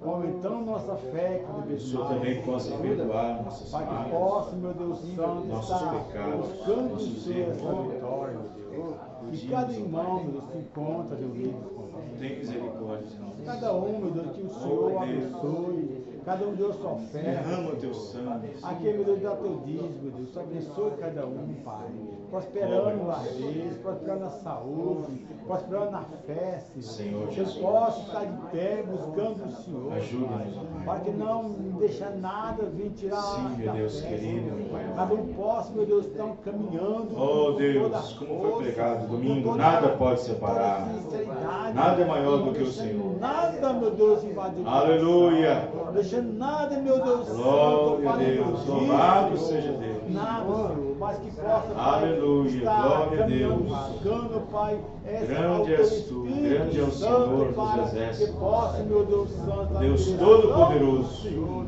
aumentando nossa fé cada Que o vez Senhor mais. também possa perdoar nossas Para que falhas, possa, meu Deus Santo, nossos estar pecados, buscando o nossos Senhor erros. essa vitória, meu Deus. Que cada irmão, meu Deus, se encontra reunido com Tem misericórdia, Senhor. cada um, meu Deus, que o Senhor abençoe. Cada um deu sua oferta. Derrama o teu sangue. Aqui, meu Deus, dá teu dízimo, meu Deus. Abençoe cada um, Pai. Prosperando na vez, prosperando na saúde, prosperando na fé, Senhor Que Jesus. possa estar de pé buscando o Senhor. Ajuda-nos, ó Pai. Pai. Para que não deixe nada vir tirar Sim, meu da Deus fé, querido, Senhor. Pai. Cada um possa, meu Deus, estar caminhando. Oh com Deus, toda a como foi força, pregado com domingo, toda- nada pode toda separar. sinceridade, Nada é maior do não que o deixando Senhor. Nada, meu Deus, invadir o Aleluia. coração. Não deixando nada, meu Deus, Glória a Santo, Deus. invadir, Louvado Senhor. seja Deus. Nada, Senhor, mas que possa, Pai, Aleluia. estar Glória a caminhando, Deus. buscando, Pai, essa Grande és tu, grande é o Senhor dos para exércitos. que possa, meu Deus Santo, a Deus direção Todo-Poderoso. do Senhor,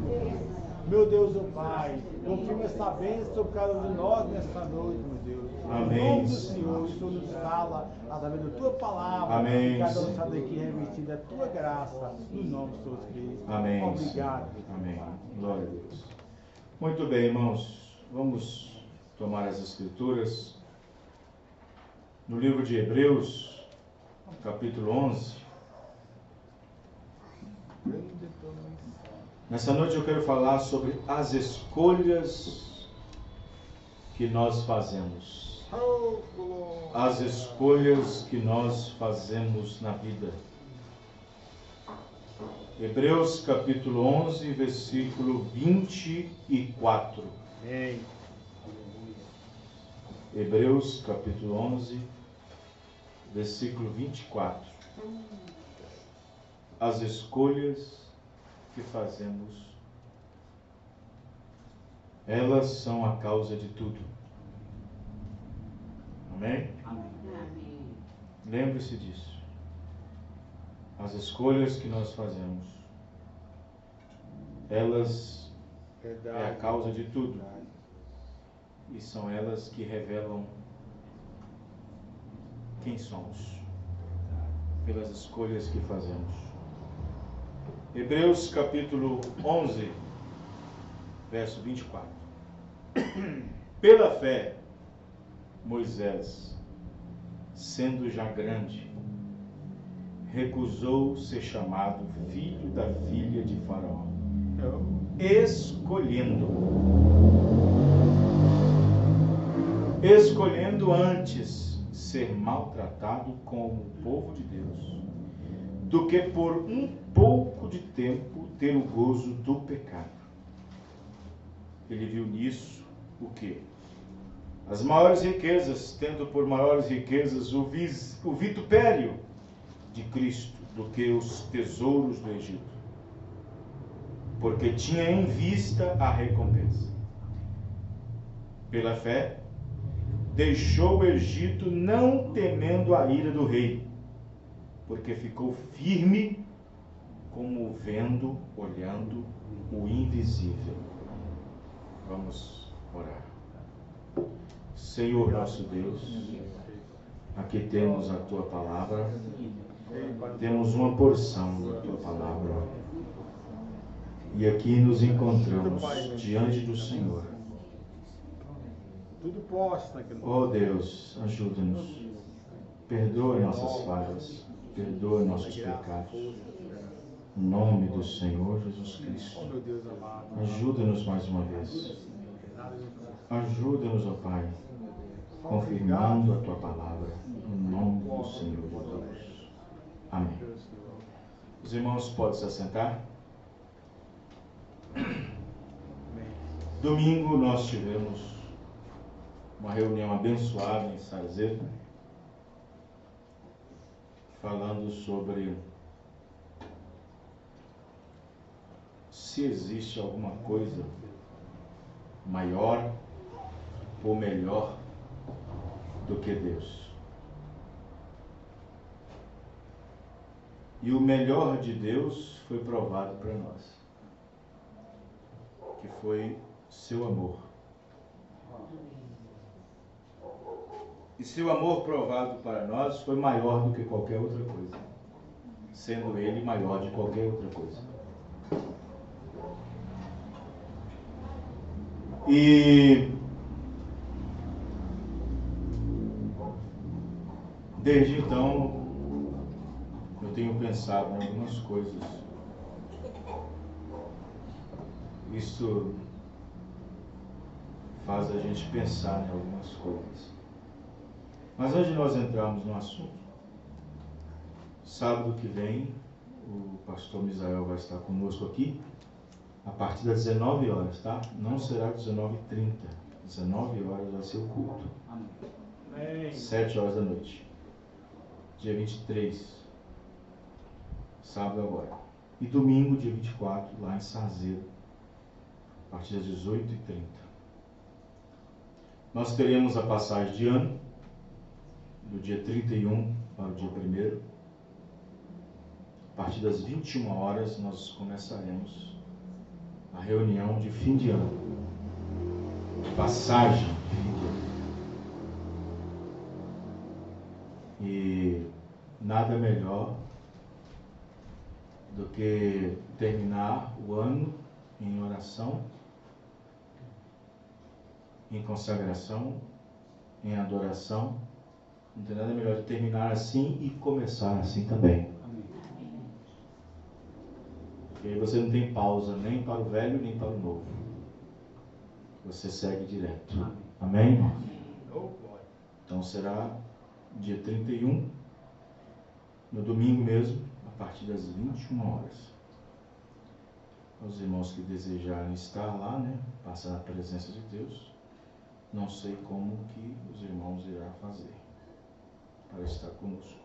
meu Deus, oh Pai, confirma essa bênção sobre cada um de nós nesta noite, meu Deus. Amém. Em nome do Senhor, o Senhor nos fala através da tua palavra. Amém, E cada um Senhor. sai daqui revestido da tua graça, no nome de Jesus Cristo. Amém. Obrigado. Amém. Glória a Deus. Muito bem, irmãos. Vamos tomar as Escrituras. No livro de Hebreus, capítulo 11. Nessa noite eu quero falar sobre as escolhas que nós fazemos. As escolhas que nós fazemos na vida. Hebreus capítulo 11, versículo 24. Amém. Hebreus capítulo 11, versículo 24. As escolhas que fazemos, elas são a causa de tudo. Amém? Lembre-se disso. As escolhas que nós fazemos, elas é a causa de tudo. E são elas que revelam quem somos, pelas escolhas que fazemos. Hebreus capítulo 11, verso 24. Pela fé, Moisés, sendo já grande, recusou ser chamado filho da filha de Faraó, escolhendo antes ser maltratado como o povo de Deus, do que por um pouco de tempo ter o gozo do pecado. Ele viu nisso o quê? As maiores riquezas, tendo por maiores riquezas o vitupério de Cristo do que os tesouros do Egito, porque tinha em vista a recompensa. Pela fé, deixou o Egito não temendo a ira do rei, porque ficou firme como vendo, olhando o invisível. Vamos orar. Senhor nosso Deus, aqui temos a Tua Palavra, temos uma porção da Tua Palavra, e aqui nos encontramos diante do Senhor. Tudo posta. Oh Deus, ajuda-nos, perdoa nossas falhas, perdoa nossos pecados, em nome do Senhor Jesus Cristo. Ajuda-nos mais uma vez, ajuda-nos, ó Pai, confirmando a Tua Palavra, em nome do Senhor Jesus. Amém. Os irmãos podem se assentar. Domingo nós tivemos uma reunião abençoada em Sarzedo, falando sobre se existe alguma coisa maior ou melhor do que Deus. E o melhor de Deus foi provado para nós, que foi seu amor. E seu amor provado para nós foi maior do que qualquer outra coisa, sendo ele maior de qualquer outra coisa. E desde então eu tenho pensado em algumas coisas. Isso faz a gente pensar em algumas coisas. Mas antes de nós entrarmos no assunto, sábado que vem o pastor Misael vai estar conosco aqui a partir das 19 horas, tá? Não será 19h30. 19 horas vai ser o culto. Amém. 7 horas da noite. Dia 23. Sábado agora. E domingo, dia 24, lá em Sazeiro. A partir das 18h30. Nós teremos a passagem de ano, do dia 31 para o dia 1º. A partir das 21 horas, nós começaremos a reunião de fim de ano. Passagem de fim de ano. E nada melhor do que terminar o ano em oração, em consagração, em adoração. Não tem nada melhor de terminar assim e começar assim também. E aí você não tem pausa nem para o velho nem para o novo. Você segue direto. Amém? Então será dia 31, no domingo mesmo, a partir das 21 horas. Os irmãos que desejarem estar lá, né, passar na presença de Deus, não sei como que os irmãos irão fazer para estar conosco.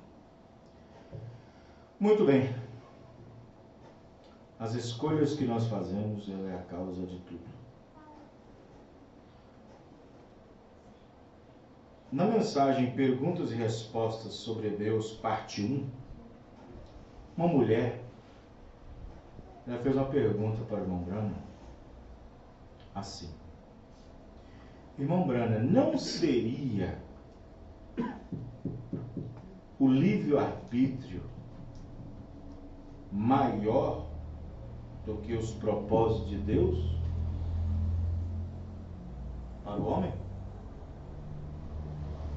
Muito bem. As escolhas que nós fazemos, ela é a causa de tudo. Na mensagem Perguntas e Respostas sobre Hebreus, parte 1, uma mulher, ela fez uma pergunta para o irmão Brana, assim: Irmão Brana, não seria o livre-arbítrio maior do que os propósitos de Deus para o homem?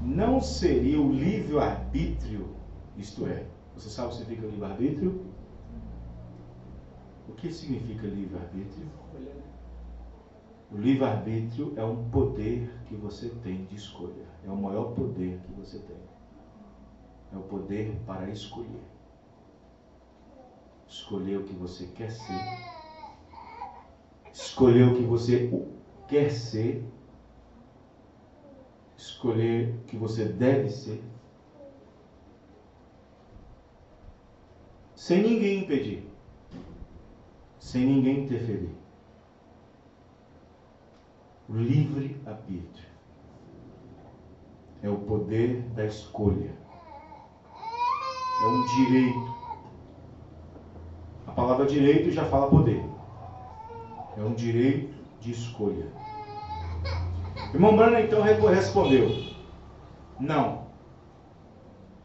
Não seria o livre-arbítrio, isto é, você sabe o que significa livre-arbítrio? O que significa livre-arbítrio? O livre-arbítrio é um poder que você tem de escolha. É o maior poder que você tem. É o poder para escolher. Escolher o que você quer ser. Escolher o que você quer ser. Escolher o que você deve ser. Sem ninguém impedir. Sem ninguém interferir. O livre-arbítrio é o poder da escolha. É um direito. A palavra direito já fala poder. É um direito de escolha. Irmão Brana então respondeu: não.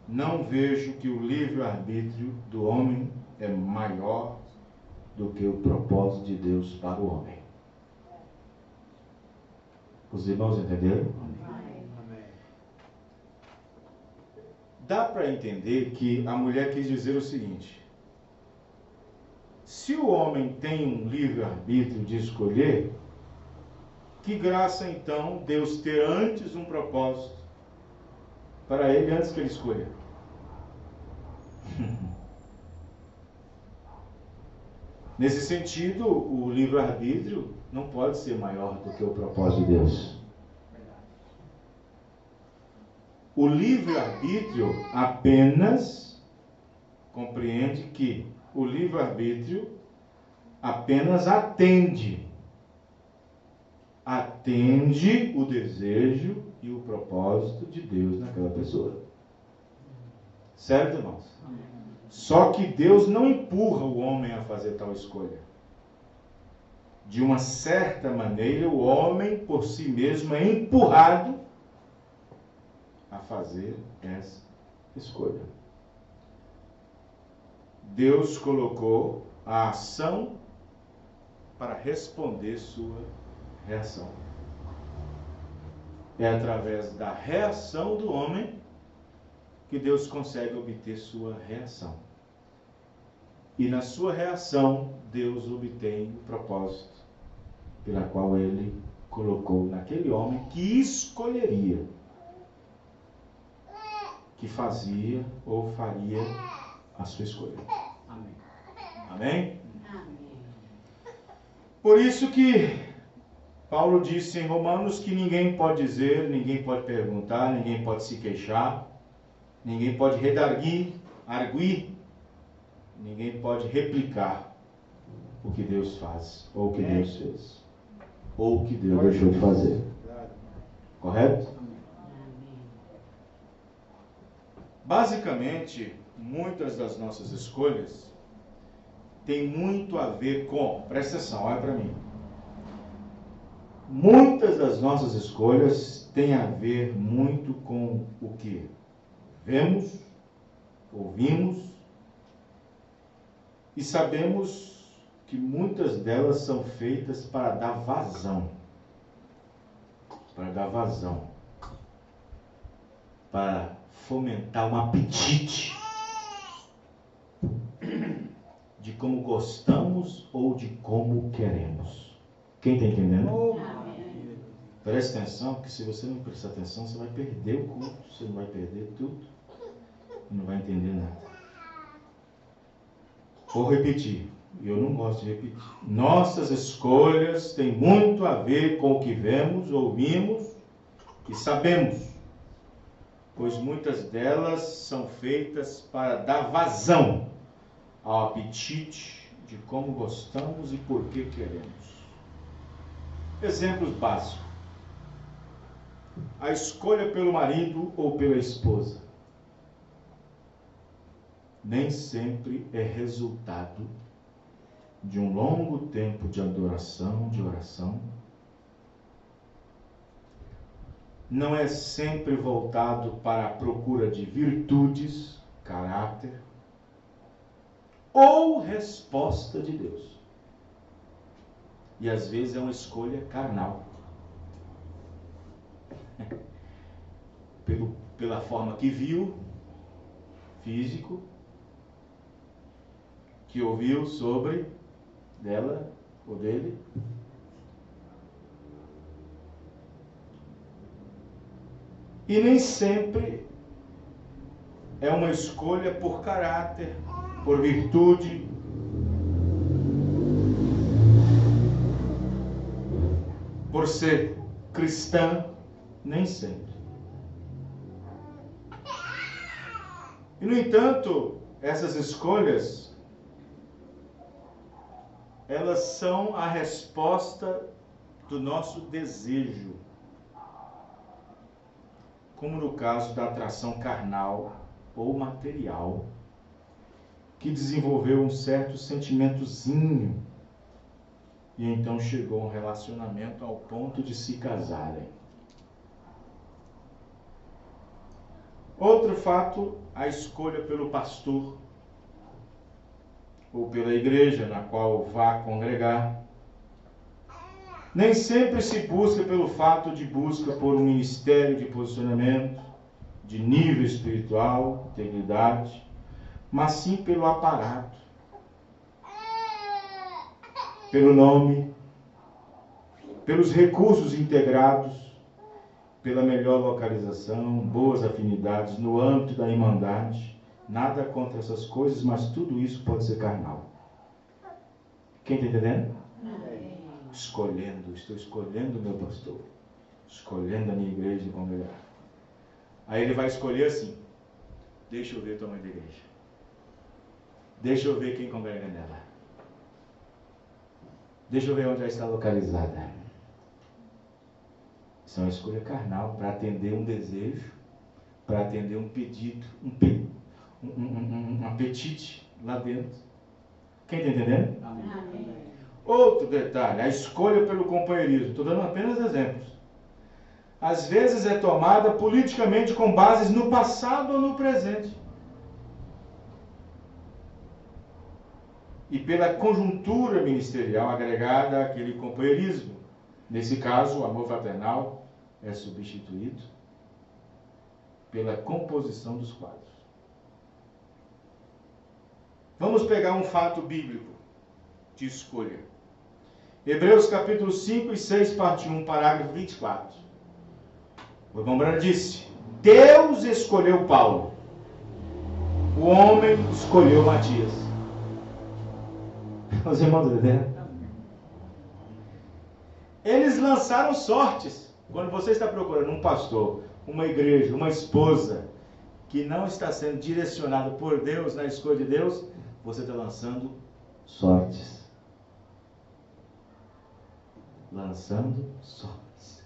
Não vejo que o livre-arbítrio do homem é maior do que o propósito de Deus para o homem. Os irmãos entenderam? Amém. Dá para entender que a mulher quis dizer o seguinte: se o homem tem um livre-arbítrio de escolher, que graça então Deus ter antes um propósito para ele antes que ele escolha? Nesse sentido, o livre-arbítrio não pode ser maior do que o propósito de Deus. O livre-arbítrio apenas compreende que o livre-arbítrio apenas atende o desejo e o propósito de Deus naquela pessoa. Certo, irmãos? Só que Deus não empurra o homem a fazer tal escolha. De uma certa maneira, o homem por si mesmo é empurrado a fazer essa escolha. Deus colocou a ação para responder sua reação. É através da reação do homem que Deus consegue obter sua reação. E na sua reação, Deus obtém o propósito pela qual Ele colocou naquele homem que escolheria, que fazia ou faria a sua escolha. Amém. Amém? Amém. Por isso que Paulo disse em Romanos que ninguém pode dizer, ninguém pode perguntar, ninguém pode se queixar, ninguém pode redarguir, arguir, ninguém pode replicar o que Deus faz, ou o que Deus fez, ou o que Deus deixou de fazer. Correto? Basicamente, muitas das nossas escolhas têm muito a ver com, presta atenção, olha para mim. Muitas das nossas escolhas têm a ver muito com o que vemos, ouvimos e sabemos que muitas delas são feitas para dar vazão. Para fomentar um apetite de como gostamos ou de como queremos. Quem está entendendo? Preste atenção, porque se você não prestar atenção, você vai perder o culto, você não vai perder tudo e não vai entender nada. Vou repetir, e eu não gosto de repetir. Nossas escolhas têm muito a ver com o que vemos, ouvimos e sabemos, pois muitas delas são feitas para dar vazão ao apetite de como gostamos e por que queremos. Exemplos básicos. A escolha pelo marido ou pela esposa nem sempre é resultado de um longo tempo de adoração, de oração. Não é sempre voltado para a procura de virtudes, caráter ou resposta de Deus. E às vezes é uma escolha carnal. Pela forma que viu, físico, que ouviu sobre dela ou dele. E nem sempre é uma escolha por caráter, por virtude, por ser cristã, nem sempre. E, no entanto, essas escolhas, elas são a resposta do nosso desejo, como no caso da atração carnal ou material, que desenvolveu um certo sentimentozinho e então chegou a um relacionamento ao ponto de se casarem. Outro fato, a escolha pelo pastor ou pela igreja na qual vá congregar. Nem sempre se busca pelo fato de busca por um ministério de posicionamento, de nível espiritual, integridade, mas sim pelo aparato, pelo nome, pelos recursos integrados, pela melhor localização, boas afinidades no âmbito da irmandade. Nada contra essas coisas, mas tudo isso pode ser carnal. Quem está entendendo? Estou escolhendo o meu pastor, escolhendo a minha igreja de congregar. Aí ele vai escolher assim: deixa eu ver o tamanho da igreja, deixa eu ver quem congrega nela, deixa eu ver onde ela está localizada. Isso é uma escolha carnal para atender um desejo, para atender um pedido, um apetite lá dentro. Quem está entendendo? Amém. Outro detalhe, a escolha pelo companheirismo. Estou dando apenas exemplos. Às vezes é tomada politicamente com bases no passado ou no presente. e pela conjuntura ministerial agregada àquele companheirismo. Nesse caso, o amor fraternal é substituído pela composição dos quadros. Vamos pegar um fato bíblico de escolha. Hebreus capítulo 5 e 6, parte 1, parágrafo 24. O irmão Branham disse: Deus escolheu Paulo, o homem escolheu Matias. Os irmãos entendendo? Eles lançaram sortes. Quando você está procurando um pastor, uma igreja, uma esposa que não está sendo direcionado por Deus, na escolha de Deus, você está lançando sortes. Lançando sortes.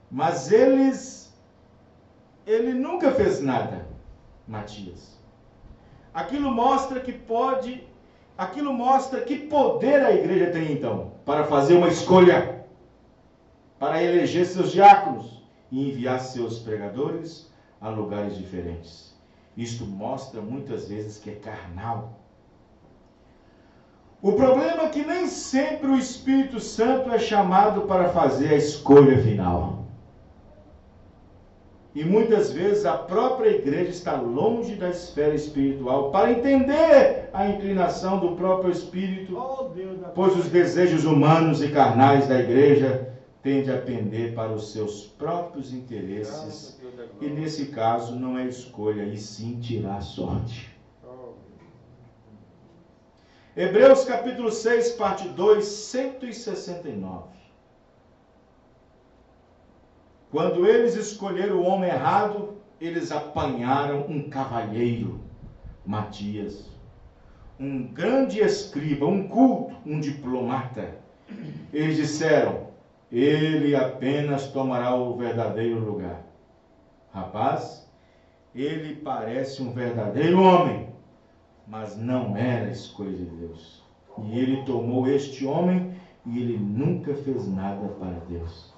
Mas ele nunca fez nada, Matias. Aquilo mostra que poder a igreja tem então, para fazer uma escolha, para eleger seus diáconos e enviar seus pregadores a lugares diferentes. Isto mostra muitas vezes que é carnal. O problema é que nem sempre o Espírito Santo é chamado para fazer a escolha final. E muitas vezes a própria igreja está longe da esfera espiritual para entender a inclinação do próprio Espírito, pois os desejos humanos e carnais da igreja tendem a pender para os seus próprios interesses. E nesse caso não é escolha, e sim tirar sorte. Hebreus capítulo 6, parte 2, 169. Quando eles escolheram o homem errado, eles apanharam um cavalheiro, Matias, um grande escriba, um culto, um diplomata. Eles disseram: ele apenas tomará o verdadeiro lugar. Rapaz, ele parece um verdadeiro homem, mas não era a escolha de Deus. E ele tomou este homem e ele nunca fez nada para Deus.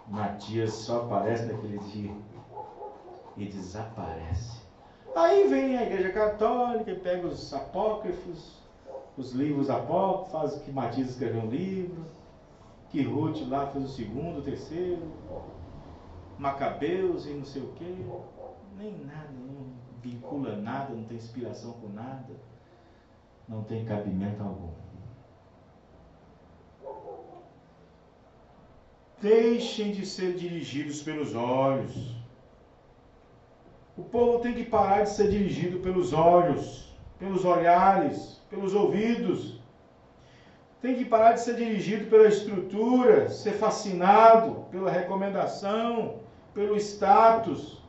Matias só aparece naquele dia e desaparece. Aí vem a igreja católica e pega os apócrifos, os livros apócrifos, faz que Matias escreveu um livro, que Ruth lá fez o segundo, o terceiro, Macabeus e não sei o que. Nem nada, não vincula nada, não tem inspiração com nada, não tem cabimento algum. Deixem de ser dirigidos pelos olhos. O povo tem que parar de ser dirigido pelos olhos, pelos olhares, pelos ouvidos. Tem que parar de ser dirigido pela estrutura, ser fascinado pela recomendação, pelo status.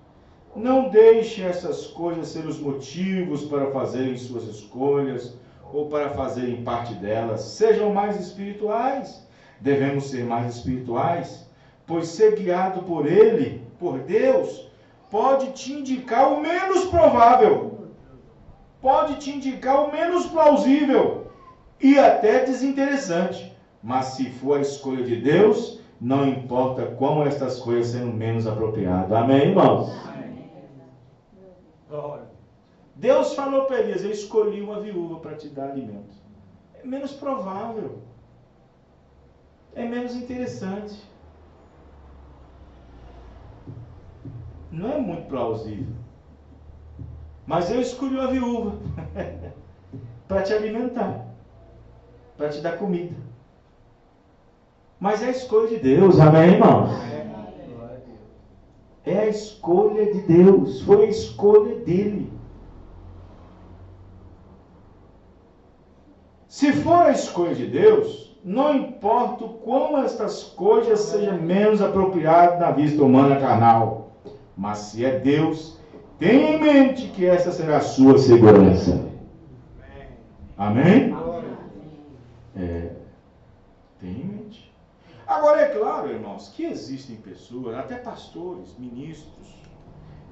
Não deixem essas coisas ser os motivos para fazerem suas escolhas ou para fazerem parte delas. Sejam mais espirituais. Devemos ser mais espirituais, pois ser guiado por Ele, por Deus, pode te indicar o menos provável, pode te indicar o menos plausível e até desinteressante. Mas se for a escolha de Deus, não importa como estas coisas sejam menos apropriadas. Amém, irmãos? Amém. Deus falou para Elias: eu escolhi uma viúva para te dar alimento. É menos provável. É menos interessante. Não é muito plausível. Mas eu escolhi uma viúva para te alimentar, para te dar comida. Mas é a escolha de Deus, amém, irmãos? É a escolha de Deus, foi a escolha dele. Se for a escolha de Deus, não importa o quão estas coisas sejam menos apropriadas na vista humana carnal, mas se é Deus, tenha em mente que essa será a sua segurança. Amém? Tenha em mente. Agora é claro, irmãos, que existem pessoas, até pastores, ministros,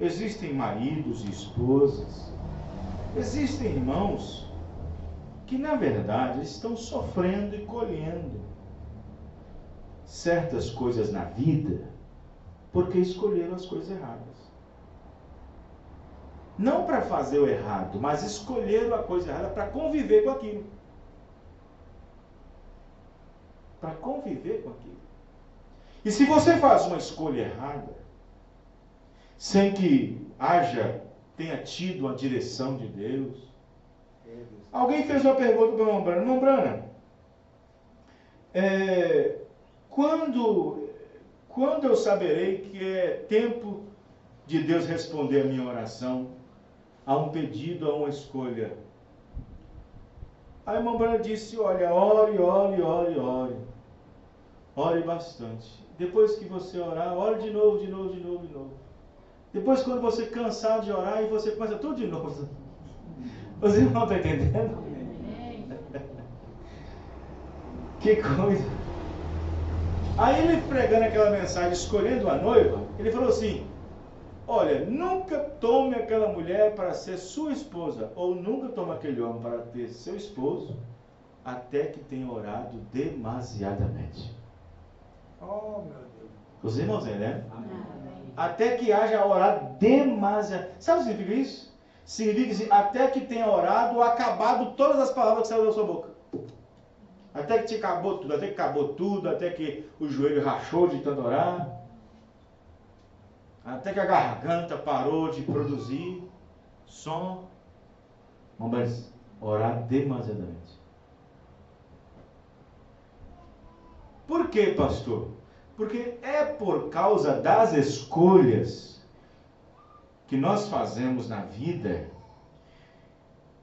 existem maridos e esposas, existem irmãos que na verdade estão sofrendo e colhendo certas coisas na vida porque escolheram as coisas erradas. Não para fazer o errado, mas escolher a coisa errada para conviver com aquilo. Para conviver com aquilo. E se você faz uma escolha errada, sem que tenha tido a direção de Deus. Alguém fez uma pergunta para o irmão Brana. Irmão Brana, quando eu saberei que é tempo de Deus responder a minha oração, a um pedido, a uma escolha? Aí a irmã Brana disse, olha, ore. Ore bastante. Depois que você orar, ore de novo. Depois, quando você cansar de orar, e você começa tudo de novo. Os irmãos estão entendendo? Que coisa. Aí ele pregando aquela mensagem, escolhendo a noiva, ele falou assim, olha, nunca tome aquela mulher para ser sua esposa, ou nunca tome aquele homem para ter seu esposo, até que tenha orado demasiadamente. Oh, meu Deus. Os irmãos, né? Até que haja orado demasiado. Sabe o que significa isso? Significa assim, até que tenha orado ou acabado todas as palavras que saíram da sua boca. Até que te acabou tudo, até que o joelho rachou de tanto orar. Até que a garganta parou de produzir som. Vamos orar demasiadamente. Por quê, pastor? Porque é por causa das escolhas que nós fazemos na vida,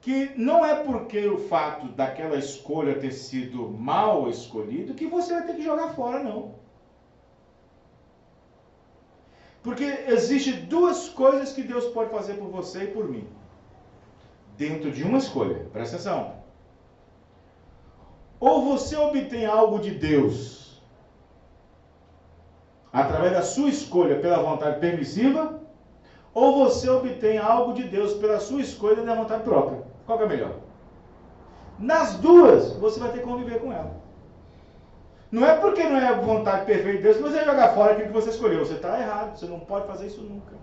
que não é porque o fato daquela escolha ter sido mal escolhido que você vai ter que jogar fora, não. Porque existem duas coisas que Deus pode fazer por você e por mim, dentro de uma escolha. Presta atenção. Ou você obtém algo de Deus através da sua escolha pela vontade permissiva, ou você obtém algo de Deus pela sua escolha da vontade própria. Qual que é melhor? Nas duas, você vai ter que conviver com ela. Não é porque não é a vontade perfeita de Deus que você vai jogar fora aquilo que você escolheu. Você está errado, você não pode fazer isso nunca.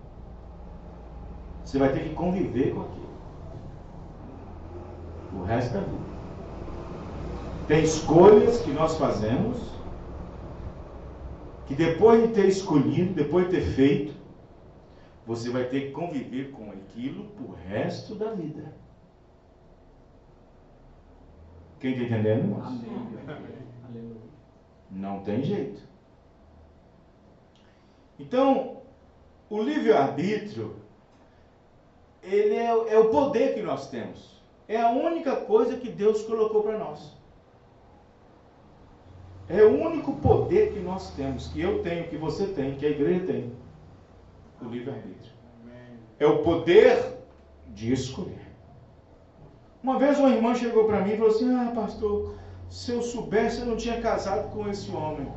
Você vai ter que conviver com aquilo o resto da vida. Tem escolhas que nós fazemos, que depois de ter escolhido, depois de ter feito, você vai ter que conviver com aquilo pro resto da vida. Quem está entendendo, irmãos? Amém. Não tem jeito. Então, o livre-arbítrio, ele é o poder que nós temos. É a única coisa que Deus colocou para nós. É o único poder que nós temos, que eu tenho, que você tem, que a igreja tem. O livre-arbítrio. É o poder de escolher. Uma vez uma irmã chegou para mim e falou assim, pastor, se eu soubesse eu não tinha casado com esse homem.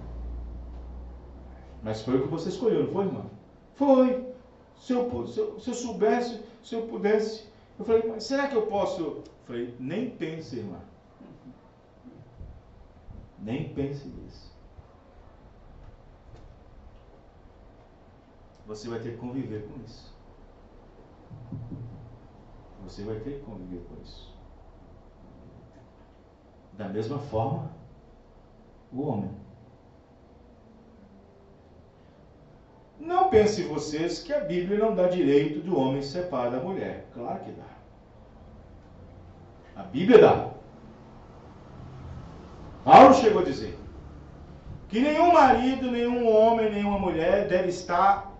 Mas foi o que você escolheu, não foi, irmã? Foi. Se eu soubesse, se eu pudesse. Eu falei, mas será que eu posso? Eu falei, nem pense, irmã. Nem pense nisso. Você vai ter que conviver com isso. Você vai ter que conviver com isso. Da mesma forma, o homem. Não pensem vocês que a Bíblia não dá direito do homem separar da mulher. Claro que dá. A Bíblia dá. Paulo chegou a dizer que nenhum marido, nenhum homem, nenhuma mulher deve estar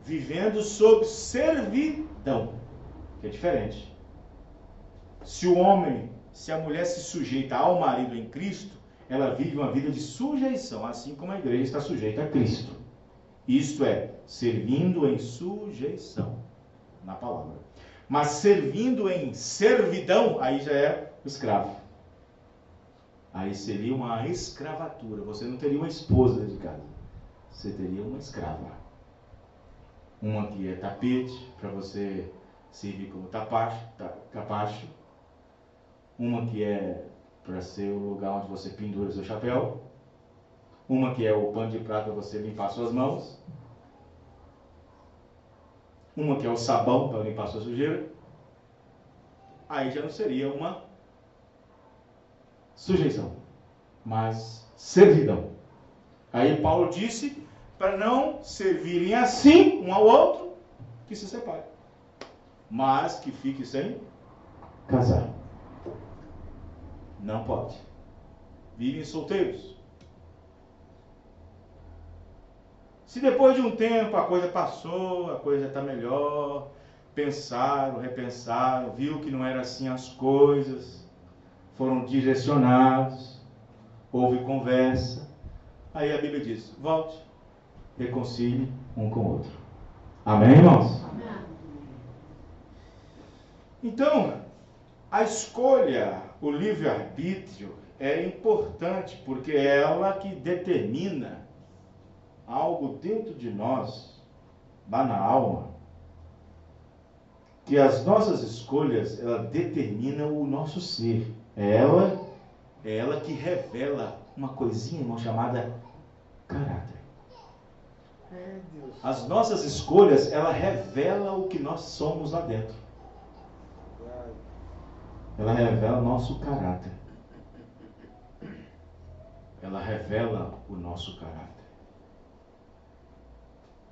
vivendo sob servidão, que é diferente. Se a mulher se sujeita ao marido em Cristo, ela vive uma vida de sujeição, assim como a igreja está sujeita a Cristo. Isto é, servindo em sujeição, na palavra. Mas servindo em servidão, aí já é o escravo. Aí seria uma escravatura. Você não teria uma esposa dentro de casa. Você teria uma escrava. Uma que é tapete, para você servir como capacho. Uma que é para ser o lugar onde você pendura seu chapéu. Uma que é o pano de prata para você limpar suas mãos. uma que é o sabão para limpar a sua sujeira, aí já não seria uma sujeição, mas servidão. Aí Paulo disse para não servirem assim um ao outro, que se separem, mas que fique sem casar. Não pode. Vivem solteiros. Se depois de um tempo a coisa passou, a coisa está melhor, pensaram, repensaram, viu que não era assim as coisas, foram direcionados, houve conversa, aí a Bíblia diz, volte, reconcilie um com o outro. Amém, irmãos? Amém. Então, a escolha, o livre-arbítrio é importante, porque é ela que determina algo dentro de nós, lá na alma, que as nossas escolhas, ela determinam o nosso ser. É ela que revela uma coisinha, irmão, chamada caráter. As nossas escolhas, ela revela o que nós somos lá dentro. Ela revela o nosso caráter. Ela revela o nosso caráter.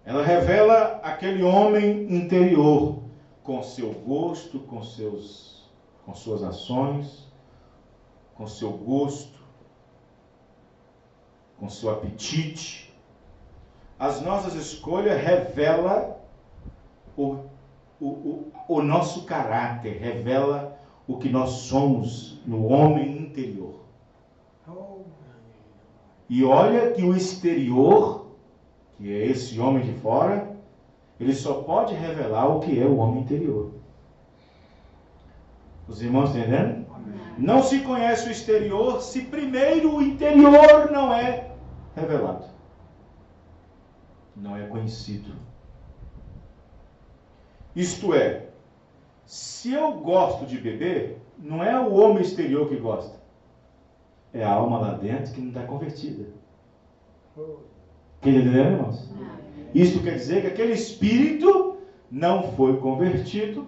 Ela revela aquele homem interior, com seu gosto, com suas ações, com seu gosto, com seu apetite. As nossas escolhas revelam o nosso caráter, revela o que nós somos no homem interior. E olha que o exterior, que é esse homem de fora, ele só pode revelar o que é o homem interior. Os irmãos entendendo? Não se conhece o exterior se primeiro o interior não é revelado. Não é conhecido. Isto é, se eu gosto de beber, não é o homem exterior que gosta. É a alma lá dentro que não está convertida. Quem entendeu, irmãos? Isto quer dizer que aquele espírito não foi convertido.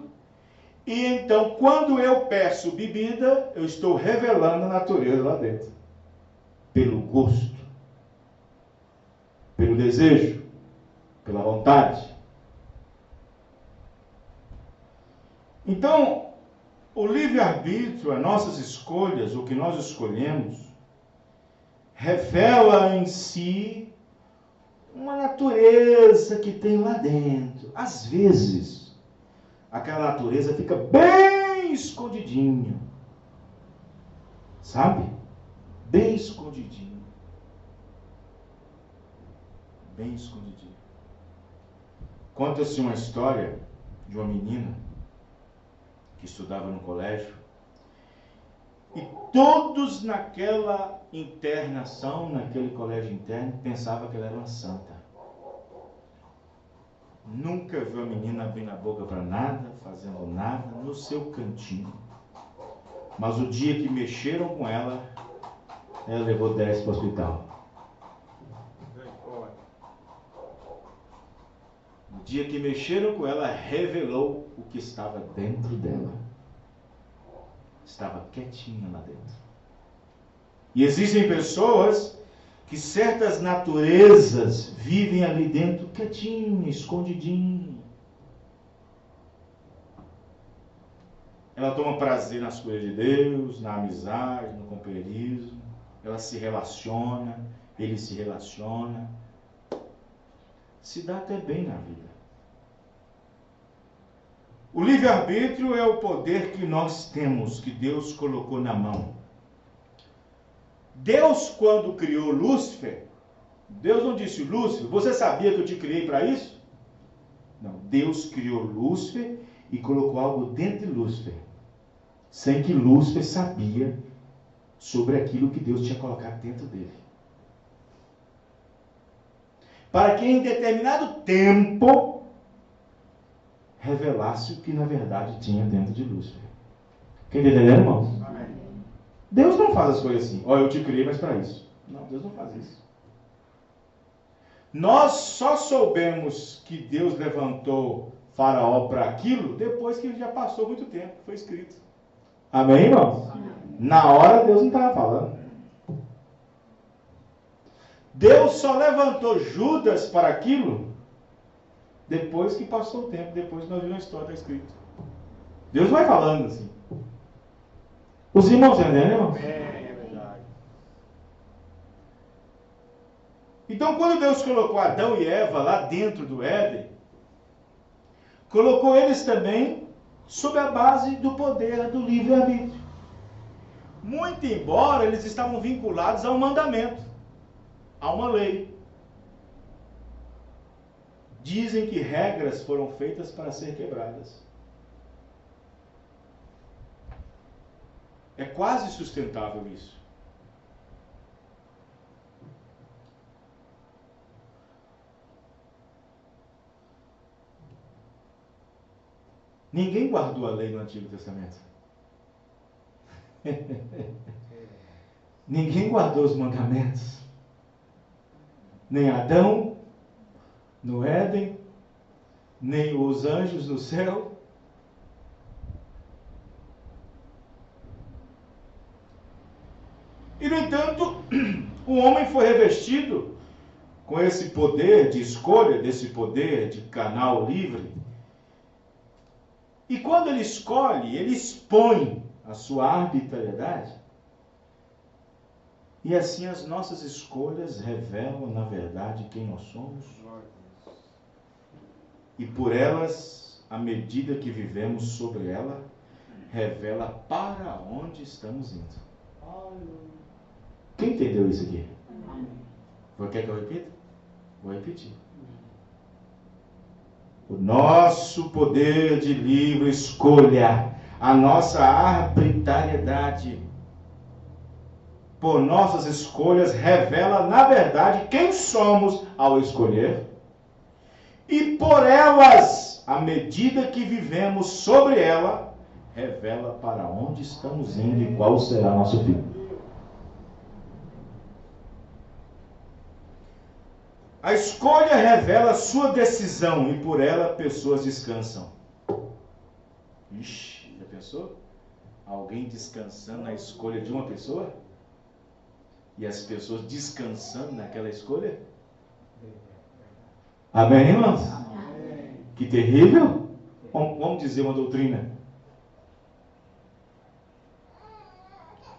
E então, quando eu peço bebida, eu estou revelando a natureza lá dentro. Pelo gosto. Pelo desejo. Pela vontade. Então, o livre-arbítrio, as nossas escolhas, o que nós escolhemos, revela em si uma natureza que tem lá dentro. Às vezes, aquela natureza fica bem escondidinha. Sabe? Bem escondidinho. Bem escondidinho. Conta-se uma história de uma menina que estudava no colégio, e todos naquela internação, naquele colégio interno, pensavam que ela era uma santa. Nunca viu a menina abrindo a boca para nada, fazendo nada, no seu cantinho. Mas o dia que mexeram com ela, ela levou 10 para o hospital. No dia que mexeram com ela, revelou o que estava dentro dela. Estava quietinha lá dentro. E existem pessoas que certas naturezas vivem ali dentro quietinha, escondidinha. Ela toma prazer nas coisas de Deus, na amizade, no companheirismo. Ela se relaciona, ele se relaciona. Se dá até bem na vida. O livre-arbítrio é o poder que nós temos, que Deus colocou na mão. Deus, quando criou Lúcifer, Deus não disse, Lúcifer, você sabia que eu te criei para isso? Não, Deus criou Lúcifer e colocou algo dentro de Lúcifer, sem que Lúcifer sabia sobre aquilo que Deus tinha colocado dentro dele. Para que em determinado tempo revelasse o que na verdade tinha dentro de Lúcifer. Quem está entendendo, irmãos? Amém. Deus não faz as coisas assim. Eu te criei, mas para isso. Não, Deus não faz isso. Nós só soubemos que Deus levantou Faraó para aquilo depois que já passou muito tempo, foi escrito. Amém, irmãos? Na hora Deus não estava falando. Deus só levantou Judas para aquilo depois que passou o tempo, depois que nós vimos a história, está escrito. Deus vai falando assim. Os irmãos entendem, irmãos? É verdade. Então, quando Deus colocou Adão e Eva lá dentro do Éden, colocou eles também sob a base do poder do livre-arbítrio. Muito embora eles estavam vinculados a um mandamento, a uma lei. Dizem que regras foram feitas para ser quebradas. É quase sustentável isso. Ninguém guardou a lei no Antigo Testamento. Ninguém guardou os mandamentos. Nem Adão no Éden, nem os anjos no céu. E, no entanto, o homem foi revestido com esse poder de escolha, desse poder de canal livre. E quando ele escolhe, ele expõe a sua arbitrariedade. E assim as nossas escolhas revelam, na verdade, quem nós somos. E por elas, à medida que vivemos sobre ela, revela para onde estamos indo. Quem entendeu isso aqui? Quer que eu repita? Vou repetir. O nosso poder de livre escolha, a nossa arbitrariedade, por nossas escolhas, revela, na verdade, quem somos ao escolher. E por elas, à medida que vivemos sobre ela, revela para onde estamos indo e qual será nosso fim. A escolha revela sua decisão e por ela pessoas descansam. Ixi, já pensou? Alguém descansando na escolha de uma pessoa? E as pessoas descansando naquela escolha? Amém, irmãos? Amém. Que terrível! Vamos dizer uma doutrina.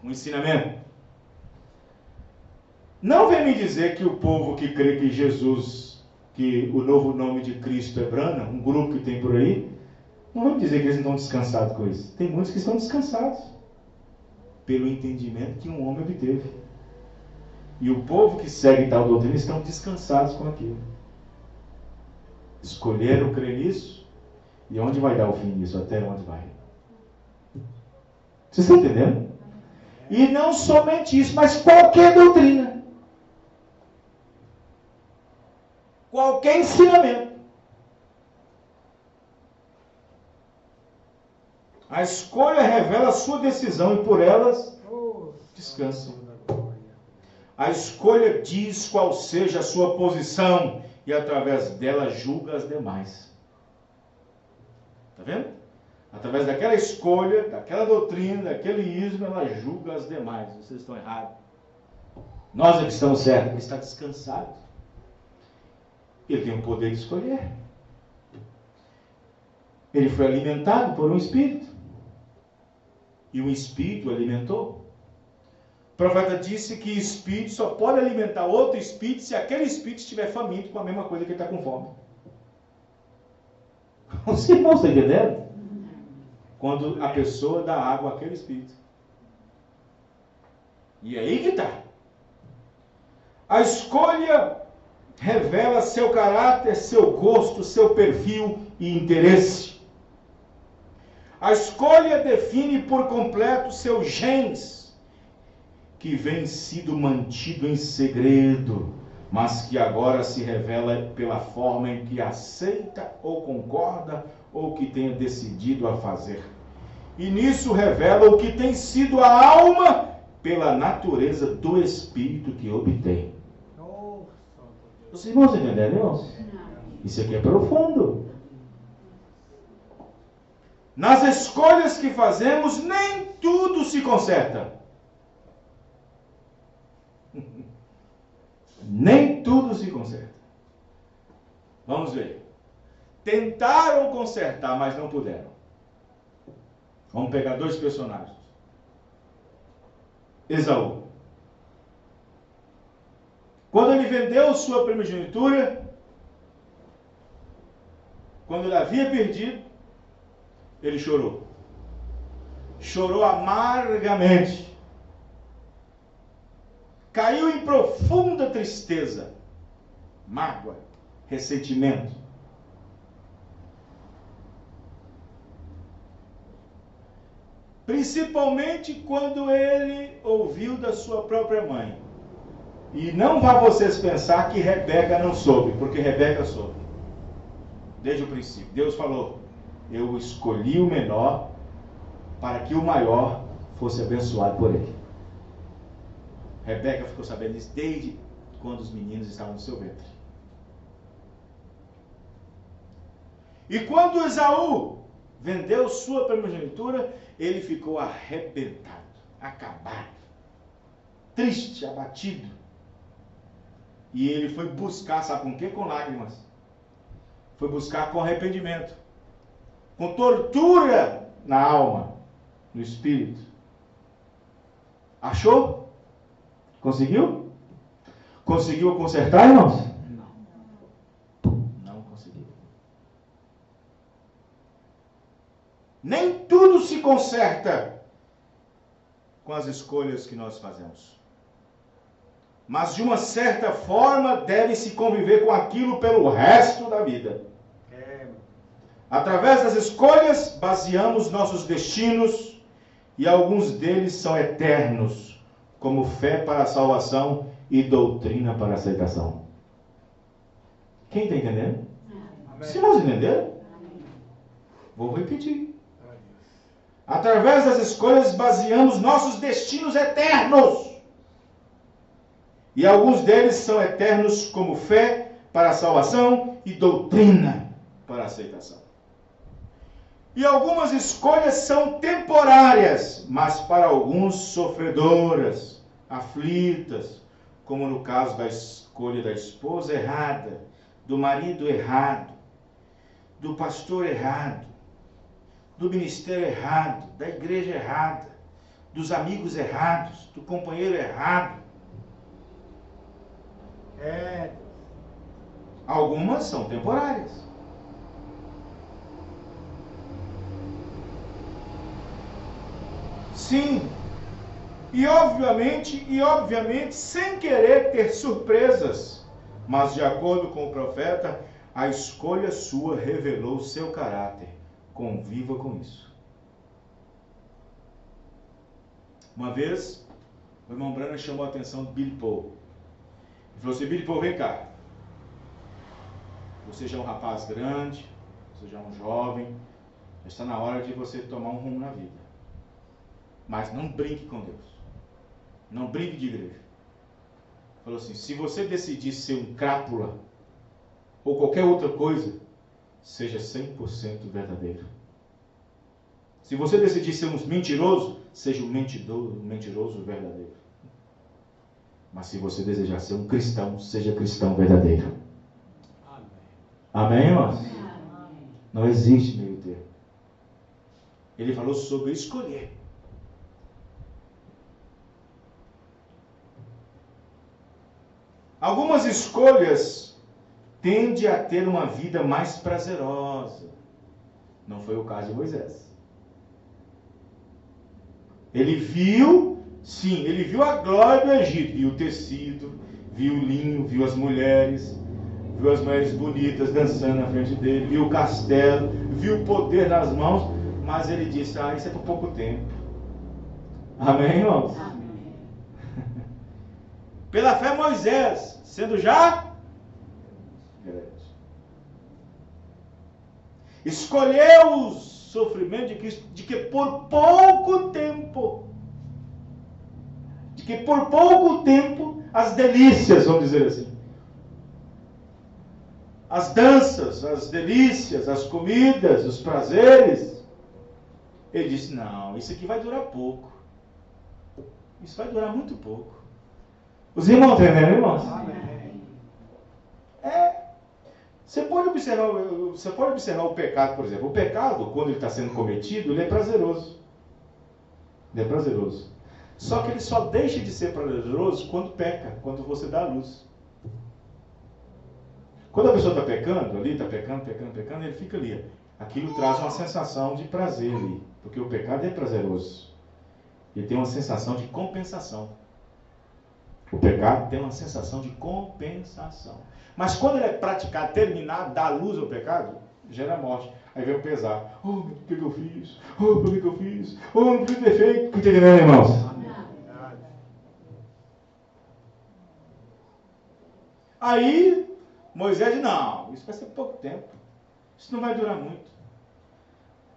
Um ensinamento. Não vem me dizer que o povo que crê que Jesus, que o novo nome de Cristo é Brana, um grupo que tem por aí, não vem me dizer que eles não estão descansados com isso. Tem muitos que estão descansados pelo entendimento que um homem obteve. E o povo que segue tal doutrina estão descansados com aquilo. Escolheram crer nisso. E onde vai dar o fim disso? Até onde vai? Vocês estão entendendo? E não somente isso, mas qualquer doutrina. Qualquer ensinamento. A escolha revela a sua decisão e por elas descansam. A escolha diz qual seja a sua posição e através dela julga as demais. Está vendo? Através daquela escolha, daquela doutrina, daquele ismo, ela julga as demais. Vocês estão errados. Nós é que estamos certos. Ele está descansado. Ele tem o poder de escolher. Ele foi alimentado por um espírito. E o espírito o alimentou. O profeta disse que espírito só pode alimentar outro espírito se aquele espírito estiver faminto com a mesma coisa que ele está com fome. Os irmãos estão entendendo? Quando a pessoa dá água àquele espírito. E aí que está. A escolha revela seu caráter, seu gosto, seu perfil e interesse. A escolha define por completo seus genes, que vem sido mantido em segredo, mas que agora se revela pela forma em que aceita ou concorda ou que tenha decidido a fazer. E nisso revela o que tem sido a alma pela natureza do espírito que obtém. Os irmãos entenderam, irmãos? Isso aqui é profundo. Nas escolhas que fazemos, nem tudo se conserta. Nem tudo se conserta. Vamos ver. Tentaram consertar, mas não puderam. Vamos pegar dois personagens. Esaú. Quando ele vendeu sua primogenitura, quando ele havia perdido, ele chorou. Chorou amargamente. Caiu em profunda tristeza, mágoa, ressentimento. Principalmente quando ele ouviu da sua própria mãe. E não vá vocês pensar que Rebeca não soube, porque Rebeca soube. Desde o princípio. Deus falou, eu escolhi o menor para que o maior fosse abençoado por ele. Rebeca ficou sabendo disso desde quando os meninos estavam no seu ventre. E quando Esaú vendeu sua primogenitura, ele ficou arrebentado, acabado, triste, abatido. E ele foi buscar, sabe com quê? Com lágrimas. Foi buscar com arrependimento, com tortura na alma, no espírito. Achou? Conseguiu? Conseguiu consertar, irmãos? Não conseguiu. Nem tudo se conserta com as escolhas que nós fazemos. Mas de uma certa forma deve-se conviver com aquilo pelo resto da vida. Através das escolhas baseamos nossos destinos e alguns deles são eternos, como fé para a salvação e doutrina para a aceitação. Quem está entendendo? Se irmãos entenderam? Vou repetir. Através das escolhas baseamos nossos destinos eternos. E alguns deles são eternos como fé para a salvação e doutrina para a aceitação. E algumas escolhas são temporárias, mas para alguns sofredoras, aflitas, como no caso da escolha da esposa errada, do marido errado, do pastor errado, do ministério errado, da igreja errada, dos amigos errados, do companheiro errado. Algumas são temporárias. Sim, e obviamente, sem querer ter surpresas, mas de acordo com o profeta, a escolha sua revelou seu caráter. Conviva com isso. Uma vez, o irmão Branham chamou a atenção de Billy Paul. Ele falou assim, Billy Paul, vem cá. Você já é um rapaz grande, você já é um jovem, está na hora de você tomar um rumo na vida. Mas não brinque com Deus. Não brinque de igreja. Falou assim, se você decidir ser um crápula, ou qualquer outra coisa, seja 100% verdadeiro. Se você decidir ser um mentiroso, seja um mentiroso verdadeiro. Mas se você desejar ser um cristão, seja cristão verdadeiro. Amém. Amém, irmãos? Amém. Não existe meio termo. Ele falou sobre escolher. Algumas escolhas tendem a ter uma vida mais prazerosa. Não foi o caso de Moisés. Ele viu a glória do Egito. Viu o tecido, viu o linho, viu as mulheres bonitas dançando na frente dele, viu o castelo, viu o poder nas mãos, mas ele disse, isso é por pouco tempo. Amém, irmãos? Amém. Pela fé Moisés, sendo já grande, escolheu o sofrimento de Cristo, de que por pouco tempo, as delícias, vamos dizer assim, as danças, as delícias, as comidas, os prazeres, Ele disse, não, isso aqui vai durar pouco. Isso vai durar muito pouco. Os irmãos entendem, irmãos? Você pode observar o pecado, por exemplo. O pecado, quando ele está sendo cometido, ele é prazeroso. Ele é prazeroso. Só que ele só deixa de ser prazeroso quando peca, quando você dá a luz. Quando a pessoa está pecando ali, está pecando, ele fica ali. Aquilo traz uma sensação de prazer ali. Porque o pecado é prazeroso. Ele tem uma sensação de compensação. O pecado tem uma sensação de compensação. Mas quando ele é praticado, terminado, dá luz ao pecado, gera morte. Aí vem o pesar. Oh, o que eu fiz? Oh, por que eu fiz? Oh, não podia ter feito. Está entendendo, irmãos? Aí, Moisés diz, não, isso vai ser pouco tempo. Isso não vai durar muito.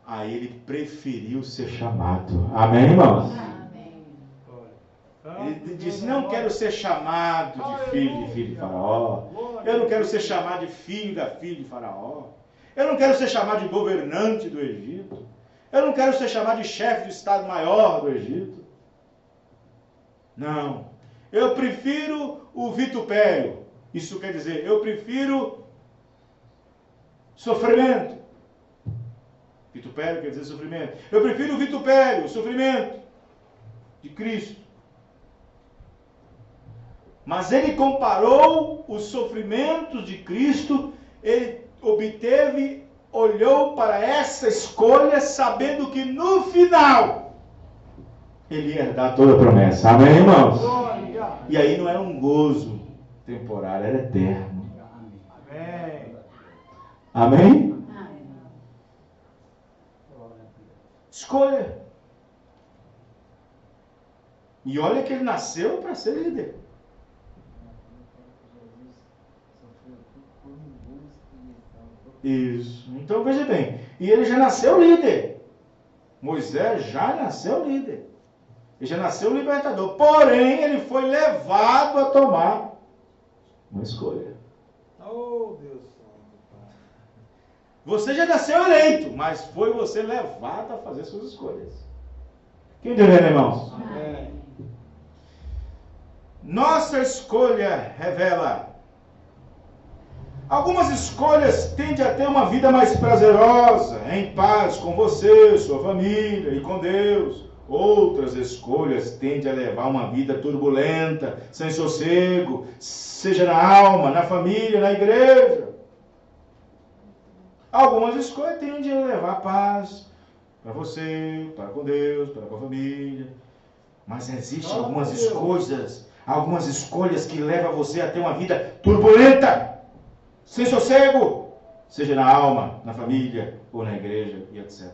Aí ele preferiu ser chamado. Amém, irmãos? Ele disse, não quero ser chamado de filho de Faraó. Eu não quero ser chamado de filho da filha de Faraó. Eu não quero ser chamado de governante do Egito. Eu não quero ser chamado de chefe do Estado-Maior do Egito. Não. Eu prefiro o vitupério. Isso quer dizer, eu prefiro sofrimento. Vitupério quer dizer sofrimento. Eu prefiro o vitupério, o sofrimento de Cristo. Mas ele comparou os sofrimentos de Cristo, ele obteve, olhou para essa escolha, sabendo que no final ele ia herdar toda a promessa. Amém, irmãos? E aí não era um gozo temporário, era eterno. Amém? Escolha. E olha que ele nasceu para ser líder. Isso. Então veja bem. E ele já nasceu líder. Moisés já nasceu líder. Ele já nasceu libertador. Porém, ele foi levado a tomar uma escolha. Oh, Deus. Você já nasceu eleito, mas foi você levado a fazer suas escolhas. Quem entendeu, irmãos? Amém. Nossa escolha revela. Algumas escolhas tendem a ter uma vida mais prazerosa, em paz com você, sua família e com Deus. Outras escolhas tendem a levar uma vida turbulenta, sem sossego, seja na alma, na família, na igreja. Algumas escolhas tendem a levar paz para você, para com Deus, para com a família. Mas existem algumas escolhas que levam você a ter uma vida turbulenta, sem sossego, seja na alma, na família ou na igreja e etc.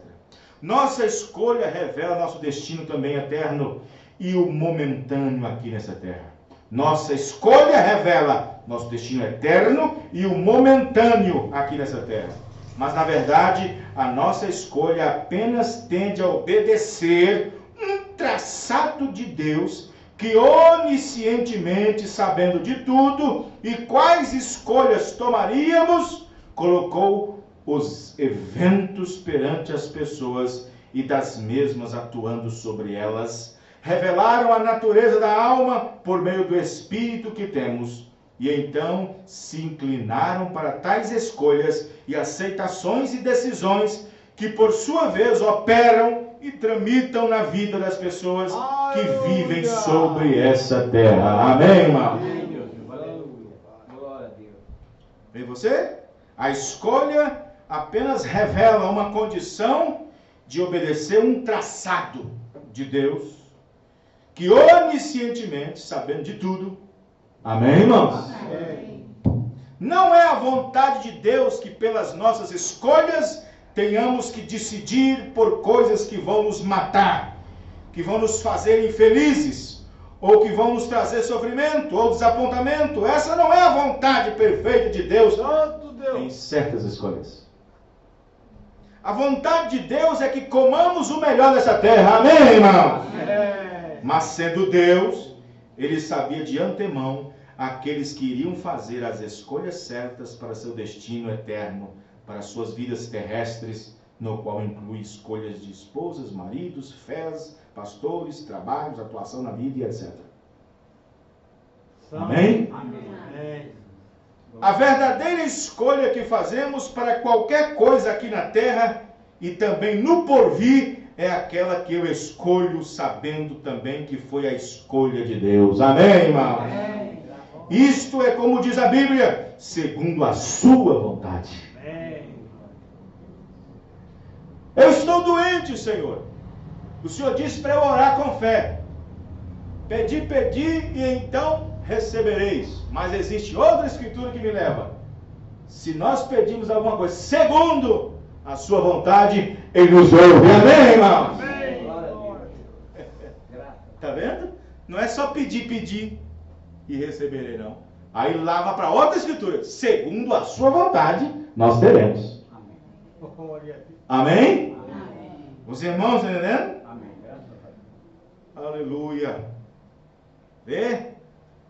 Nossa escolha revela nosso destino também eterno e o momentâneo aqui nessa terra. Nossa escolha revela nosso destino eterno e o momentâneo aqui nessa terra. Mas na verdade, a nossa escolha apenas tende a obedecer um traçado de Deus que oniscientemente, sabendo de tudo e quais escolhas tomaríamos, colocou os eventos perante as pessoas e das mesmas atuando sobre elas, revelaram a natureza da alma por meio do Espírito que temos, e então se inclinaram para tais escolhas e aceitações e decisões que por sua vez operam e tramitam na vida das pessoas que vivem sobre essa terra. Amém, irmão? Glória a Deus. Vem você? A escolha apenas revela uma condição de obedecer um traçado de Deus, que oniscientemente, sabendo de tudo, amém, irmãos? Amém. Não é a vontade de Deus que pelas nossas escolhas tenhamos que decidir por coisas que vão nos matar, que vão nos fazer infelizes, ou que vão nos trazer sofrimento ou desapontamento. Essa não é a vontade perfeita de Deus em certas escolhas. A vontade de Deus é que comamos o melhor dessa terra. Amém, irmão? Mas sendo Deus, Ele sabia de antemão aqueles que iriam fazer as escolhas certas para seu destino eterno, para suas vidas terrestres, no qual inclui escolhas de esposas, maridos, fés, pastores, trabalhos, atuação na vida e etc. Amém? Amém. A verdadeira escolha que fazemos para qualquer coisa aqui na terra e também no porvir é aquela que eu escolho sabendo também que foi a escolha de Deus. Amém, irmão? Amém. Isto é como diz a Bíblia, segundo a sua vontade. Amém. Eu estou doente, Senhor. O Senhor disse para eu orar com fé. Pedi e então recebereis. Mas existe outra escritura que me leva. Se nós pedimos alguma coisa segundo a sua vontade, Ele nos ouve. Amém, irmãos? Está vendo? Não é só pedir e receberei, não. Aí lava para outra escritura. Segundo a sua vontade, nós teremos. Amém? Os irmãos estão entendendo? Aleluia. Vê?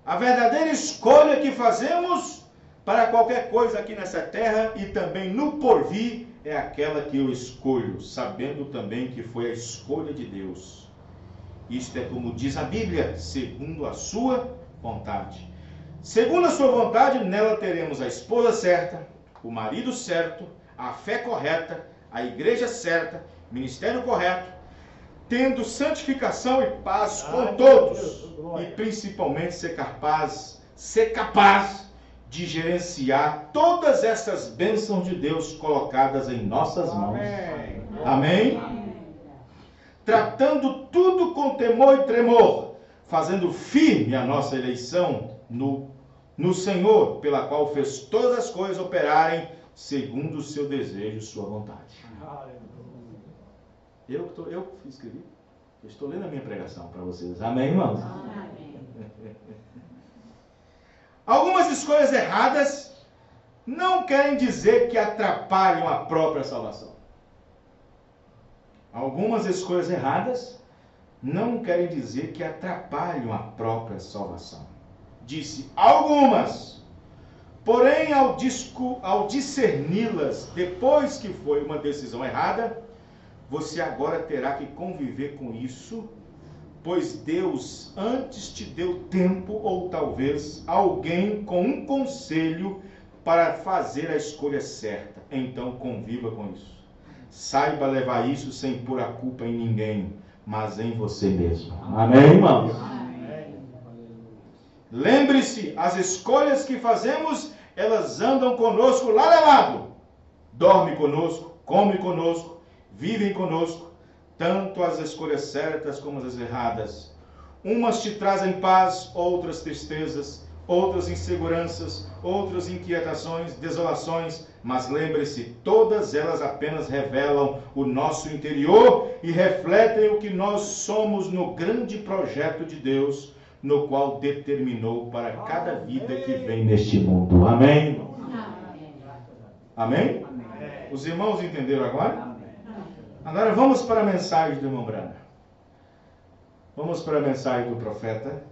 A verdadeira escolha que fazemos para qualquer coisa aqui nessa terra e também no porvir é aquela que eu escolho, sabendo também que foi a escolha de Deus. Isto é como diz a Bíblia, segundo a sua vontade. Segundo a sua vontade, nela teremos a esposa certa, o marido certo, a fé correta, a igreja certa, ministério correto, tendo santificação e paz com todos, e principalmente ser capaz de gerenciar todas essas bênçãos de Deus colocadas em nossas mãos. Amém? Tratando tudo com temor e tremor, fazendo firme a nossa eleição no Senhor, pela qual fez todas as coisas operarem segundo o seu desejo e sua vontade. Eu escrevi. Eu estou lendo a minha pregação para vocês. Amém, irmãos? Amém. Algumas escolhas erradas não querem dizer que atrapalham a própria salvação. Algumas escolhas erradas não querem dizer que atrapalham a própria salvação. Disse algumas. Porém, ao discerni-las depois que foi uma decisão errada, você agora terá que conviver com isso, pois Deus antes te deu tempo, ou talvez alguém com um conselho para fazer a escolha certa. Então conviva com isso. Saiba levar isso sem pôr a culpa em ninguém, mas em você mesmo. Amém, irmãos? Amém. Lembre-se, as escolhas que fazemos, elas andam conosco lado a lado. Dorme conosco, come conosco, vivem conosco, tanto as escolhas certas como as erradas. Umas te trazem paz, outras tristezas, outras inseguranças, outras inquietações, desolações, mas lembre-se, todas elas apenas revelam o nosso interior e refletem o que nós somos no grande projeto de Deus, no qual determinou para cada vida que vem neste mundo. Amém? Amém? Os irmãos entenderam agora? Agora vamos para a mensagem do irmão Branham. Vamos para a mensagem do profeta.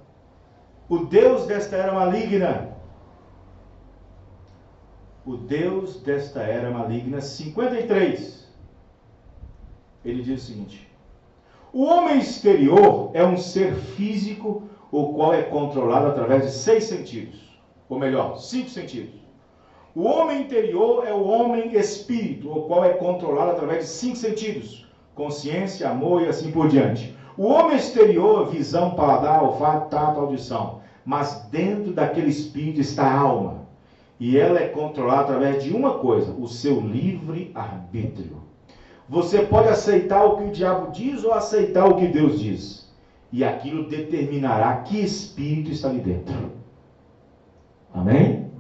O Deus desta era maligna. O Deus desta era maligna, 53. Ele diz o seguinte: o homem exterior é um ser físico, o qual é controlado através de 6 sentidos. Ou melhor, 5 sentidos. O homem interior é o homem espírito, o qual é controlado através de 5 sentidos: consciência, amor e assim por diante. O homem exterior, visão, paladar, olfato, tato, audição. Mas dentro daquele espírito está a alma. E ela é controlada através de uma coisa: o seu livre arbítrio. Você pode aceitar o que o diabo diz ou aceitar o que Deus diz. E aquilo determinará que espírito está ali dentro. Amém?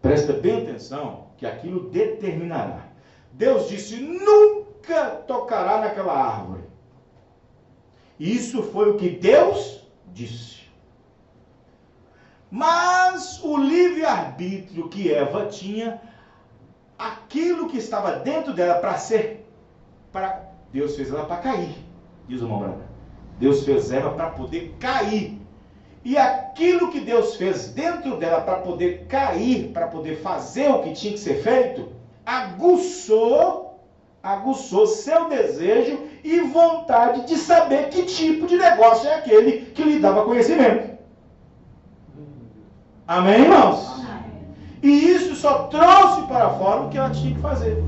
Presta bem atenção que aquilo determinará. Deus disse: nunca tocará naquela árvore. Isso foi o que Deus disse. Mas o livre-arbítrio que Eva tinha, aquilo que estava dentro dela Deus fez ela para cair, diz o irmão Branham. Deus fez ela para poder cair. E aquilo que Deus fez dentro dela para poder cair, para poder fazer o que tinha que ser feito, aguçou seu desejo e vontade de saber que tipo de negócio é aquele que lhe dava conhecimento. Amém, irmãos? Amém. E isso só trouxe para fora o que ela tinha que fazer.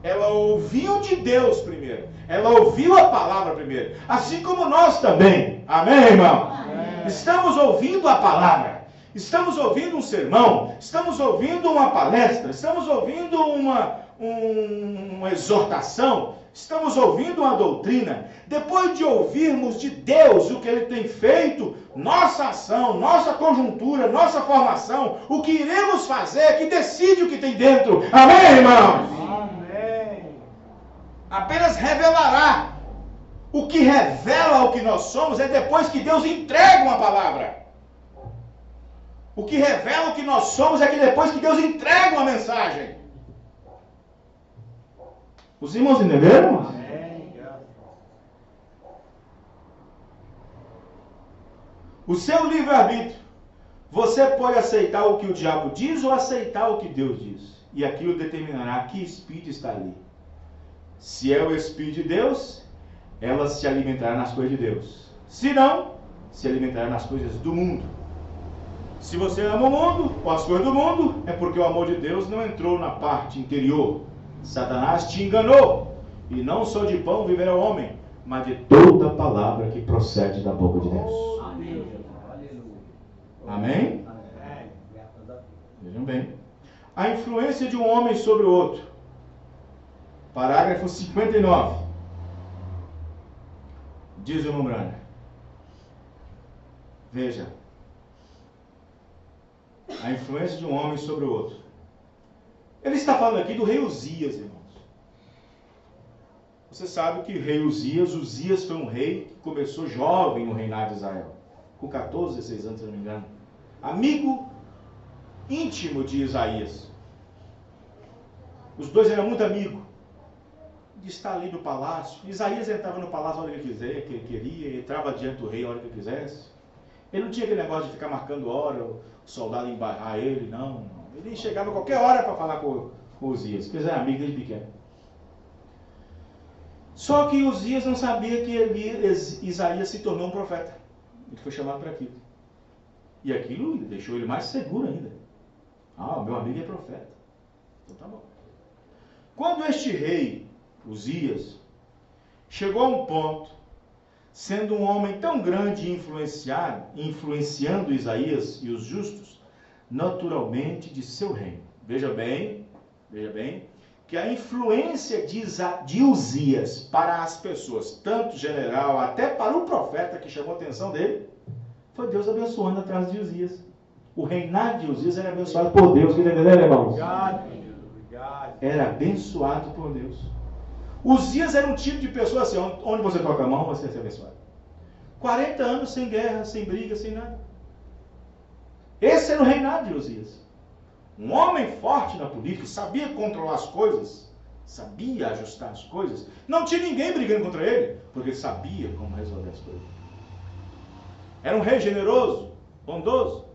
Ela ouviu de Deus primeiro. Ela ouviu a palavra primeiro. Assim como nós também. Amém, irmão? Amém. Estamos ouvindo a palavra. Estamos ouvindo um sermão. Estamos ouvindo uma palestra. Estamos ouvindo uma exortação. Estamos ouvindo uma doutrina. Depois de ouvirmos de Deus o que Ele tem feito, nossa ação, nossa conjuntura, nossa formação, o que iremos fazer é que decide o que tem dentro. Amém, irmãos? Amém. Apenas revelará. O que revela o que nós somos é depois que Deus entrega uma palavra. O que revela o que nós somos é que depois que Deus entrega uma mensagem. Os irmãos entenderam? Amém. O seu livre-arbítrio. Você pode aceitar o que o diabo diz ou aceitar o que Deus diz. E aquilo determinará que espírito está ali. Se é o Espírito de Deus, ela se alimentará nas coisas de Deus. Se não, se alimentará nas coisas do mundo. Se você ama o mundo ou as coisas do mundo, é porque o amor de Deus não entrou na parte interior. Satanás te enganou. E não só de pão viverá o homem, mas de toda palavra que procede da boca de Deus. Amém. Amém? Vejam bem. A influência de um homem sobre o outro. Parágrafo 59. Diz o Mumbrana. Veja. A influência de um homem sobre o outro. Ele está falando aqui do rei Uzias, irmãos. Você sabe que o rei Uzias foi um rei que começou jovem no reinado de Israel. Com 14, 16 anos, se não me engano. Amigo íntimo de Isaías. Os dois eram muito amigos. De estar ali no palácio. Isaías entrava no palácio a hora que ele quiser, que ele queria, entrava diante do rei a hora que ele quisesse. Ele não tinha aquele negócio de ficar marcando hora, o soldado embarrar ele, não. Ele chegava a qualquer hora para falar com Uzias, porque eles eram amigos desde pequeno. Só que Uzias não sabia que Isaías se tornou um profeta. Ele foi chamado para aquilo. E aquilo deixou ele mais seguro ainda. Ah, o meu amigo é profeta. Então tá bom. Quando este rei, Uzias, chegou a um ponto, sendo um homem tão grande e influenciando Isaías e os justos, naturalmente de seu reino. Veja bem, que a influência de Uzias para as pessoas, tanto general até para o profeta que chamou a atenção dele, foi Deus abençoando atrás de Uzias. O reinado de Uzias era abençoado por Deus, que entenderam, irmãos? Obrigado. Era abençoado por Deus. Uzias era um tipo de pessoa assim, onde você toca a mão, você vai ser abençoado. 40 anos sem guerra, sem briga, sem nada. Esse era o reinado de Uzias. Um homem forte na política, sabia controlar as coisas, sabia ajustar as coisas. Não tinha ninguém brigando contra ele, porque ele sabia como resolver as coisas. Era um rei generoso, bondoso.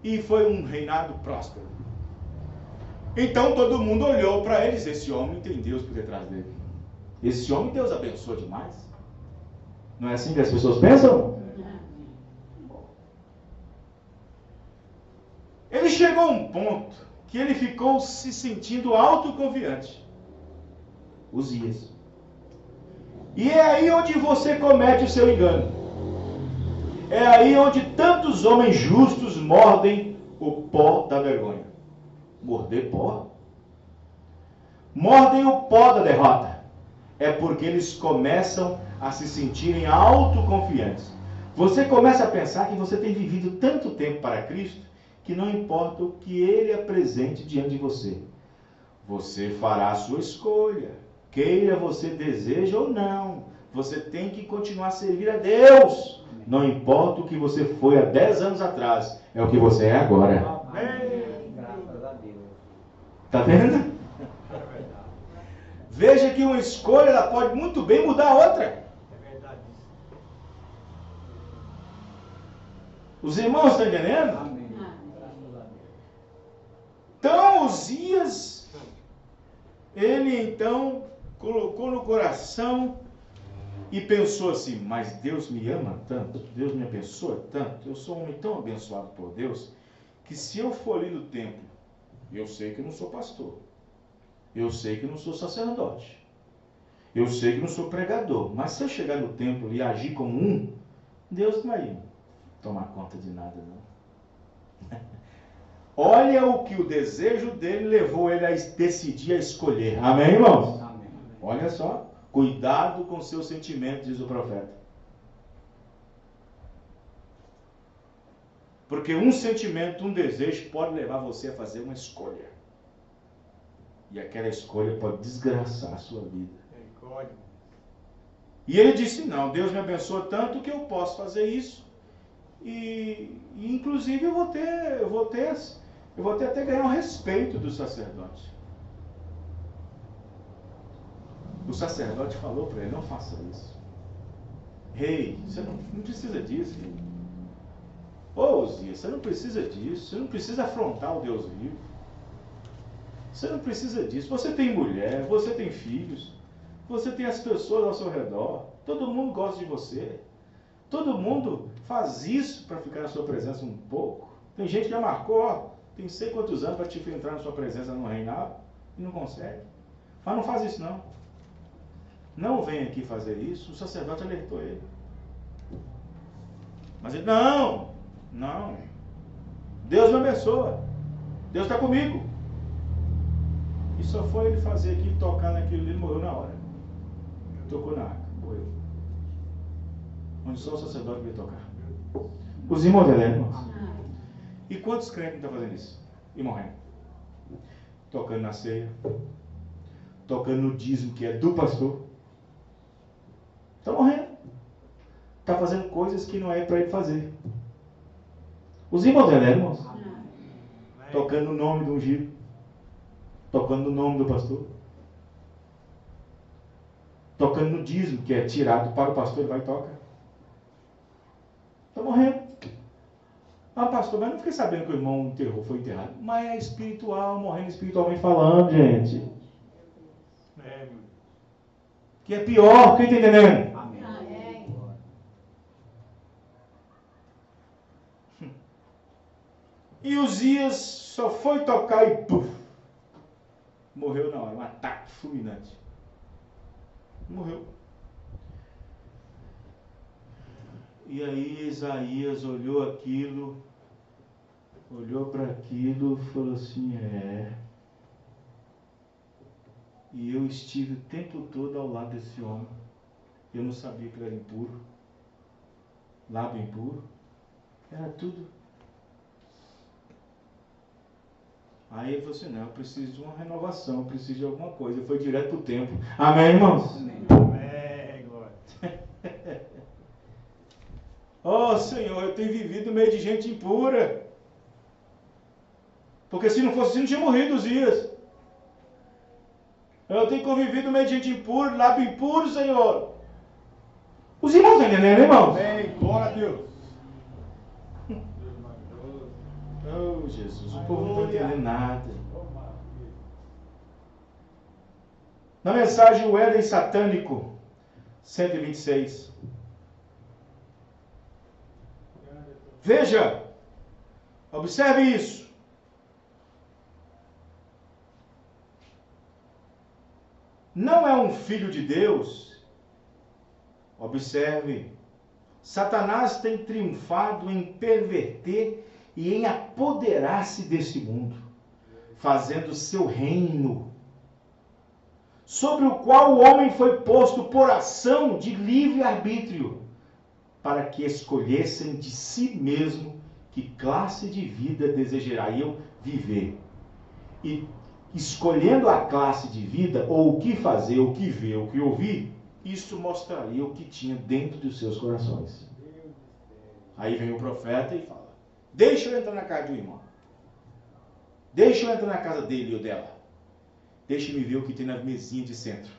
E foi um reinado próspero. Então todo mundo olhou para ele e disse: esse homem tem Deus por detrás dele. Esse homem Deus abençoa demais. Não é assim que as pessoas pensam? Ele chegou a um ponto que ele ficou se sentindo autoconfiante. Uzias. E é aí onde você comete o seu engano. É aí onde tantos homens justos mordem o pó da vergonha. Morder pó? Mordem o pó da derrota. É porque eles começam a se sentirem autoconfiantes. Você começa a pensar que você tem vivido tanto tempo para Cristo que não importa o que Ele apresente diante de você. Você fará a sua escolha. Queira você deseja ou não. Você tem que continuar a servir a Deus. Não importa o que você foi há 10 anos atrás. É o que você é agora. Amém. Graças a Deus. Está vendo? Veja que uma escolha ela pode muito bem mudar a outra. É verdade. Os irmãos estão entendendo? Amém. Graças a Deus. Uzias, ele então colocou no coração e pensou assim: mas Deus me ama tanto, Deus me abençoa tanto, eu sou um homem tão abençoado por Deus, que se eu for ali no templo, eu sei que eu não sou pastor, eu sei que eu não sou sacerdote, eu sei que eu não sou pregador, mas se eu chegar no templo e agir como um, Deus não vai tomar conta de nada, não. Olha o que o desejo dele levou ele a decidir, a escolher. Amém, irmãos? Amém. Olha só. Cuidado com seus sentimentos, diz o profeta. Porque um sentimento, um desejo pode levar você a fazer uma escolha. E aquela escolha pode desgraçar a sua vida. E ele disse: não, Deus me abençoa tanto que eu posso fazer isso. E inclusive eu vou ter até ganhar o respeito do sacerdote. O sacerdote falou para ele: não faça isso. Rei, você não precisa disso. Ô Uzias, você não precisa disso. Você não precisa afrontar o Deus vivo. Você não precisa disso. Você tem mulher, você tem filhos, você tem as pessoas ao seu redor. Todo mundo gosta de você. Todo mundo faz isso para ficar na sua presença um pouco. Tem gente que já marcou, tem sei quantos anos para te entrar na sua presença no reinado e não consegue. Mas não faz isso não. Não vem aqui fazer isso. O sacerdote alertou ele. Mas ele: não. Deus me abençoa. Deus está comigo. E só foi ele fazer aquilo, tocar naquilo ali, ele morreu na hora. Tocou na arca, morreu. Onde só o sacerdote veio tocar. Os irmãos dele, irmãos. E quantos crentes estão fazendo isso? E morrendo. Tocando na ceia. Tocando no dízimo que é do pastor. Está morrendo. Está fazendo coisas que não é para ele fazer. Os irmãos dele, irmãos. Tocando no nome do ungido. Tocando no nome do pastor. Tocando no dízimo que é tirado para o pastor, ele vai e toca. Está morrendo. Ah, pastor, mas não fiquei sabendo que o irmão foi enterrado. Mas é espiritual, morrendo espiritualmente falando, gente. Que é pior, quem está entendendo? Amém. E Uzias só foi tocar e puf, morreu na hora, um ataque fulminante. Morreu. E aí Isaías olhou para aquilo e falou assim: e eu estive o tempo todo ao lado desse homem. Eu não sabia que ele era impuro. Lábio impuro. Era tudo. Aí ele falou assim: não, eu preciso de uma renovação, eu preciso de alguma coisa. Ele foi direto para o templo. Amém, irmãos? Amém, glória. Oh, Senhor, eu tenho vivido no meio de gente impura. Porque se não fosse assim, não tinha morrido Uzias. Eu tenho convivido no meio de gente impura, lábio impuro, Senhor. Os irmãos estão entendendo, irmãos? Amém, glória a Deus. Oh, Jesus, o povo não está entendendo nada. Na mensagem O Éden Satânico, 126. Veja, observe isso. Não é um filho de Deus. Observe. Satanás tem triunfado em perverter e em apoderar-se deste mundo, fazendo seu reino, sobre o qual o homem foi posto por ação de livre-arbítrio, para que escolhessem de si mesmo que classe de vida desejariam viver. E escolhendo a classe de vida, ou o que fazer, o que ver, o que ouvir, isso mostraria o que tinha dentro dos seus corações. Aí vem o profeta e fala: deixa eu entrar na casa do irmão. Deixa eu entrar na casa dele ou dela. Deixa-me ver o que tem na mesinha de centro.